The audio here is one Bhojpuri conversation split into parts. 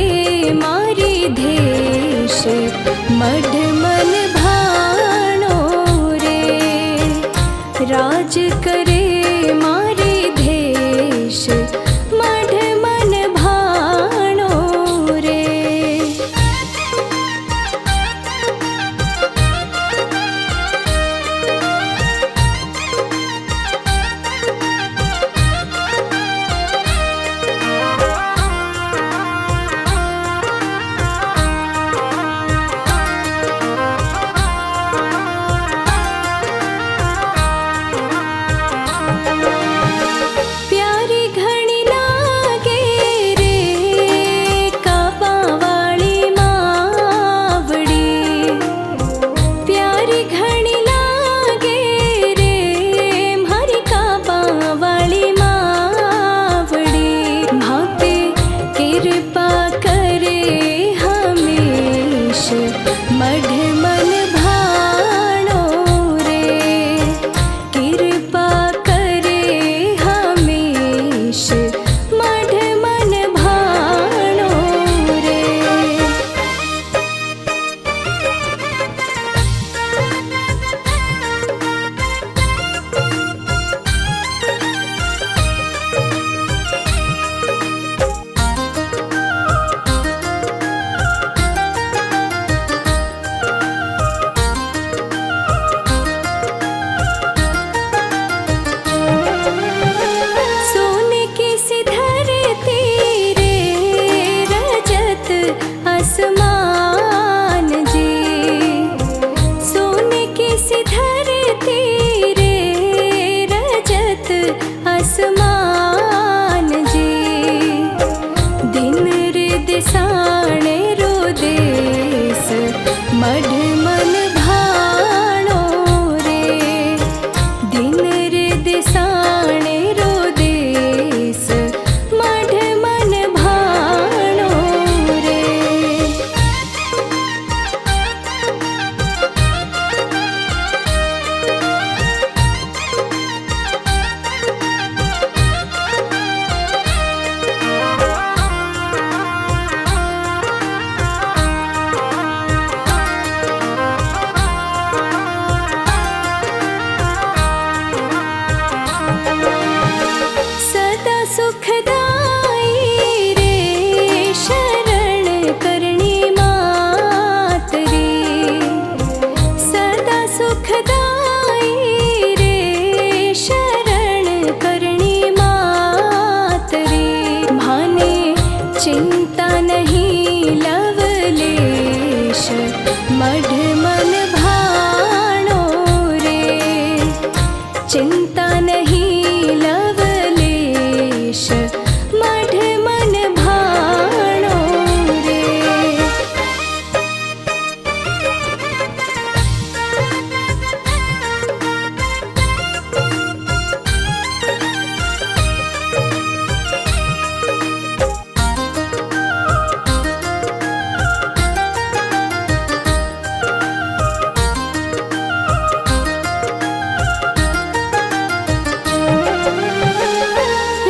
करे मारी देश मढ़ मन भाणो रे। राज करे मारी देश मढ़ मन भाणो रे। प्यारी घणी लागे रे कापावाळी मावडी। प्यारी घणी लागे रे मारी कापावाळी मावडी। भापे कृपा करे हमेश मढ़ मन भाणो रे। कृपा करे हमेश मढ़ मन भाणो रे। सोने की सी धरती रे रजत आसमान जी। सोने की सी धरती रे रजत आसमान जी। दिन रे दिसाणे रो देश मढ़ मन भाणो रे। दिन रे दिसाणे रो देश मढ़ मन भाणो रे। सदा सुखदाई रे शरण करणी मात रे। सदा सुखदाई रे शरण करणी मात रे। भाने चिंता नहीं लवलेश मढ़ मन भाणो रे। चिंता नहीं लवलेश मढ़ मन भाणो रे।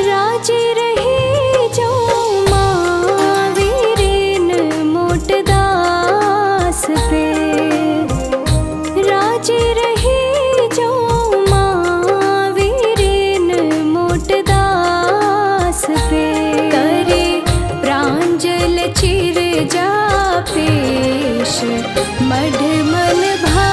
राजी रही जो मावीरेन मोटदास पे। राजी रही जो मावीरेन मोटदास पे। करे प्रांजल चिर जा पेश मढ़ मन भा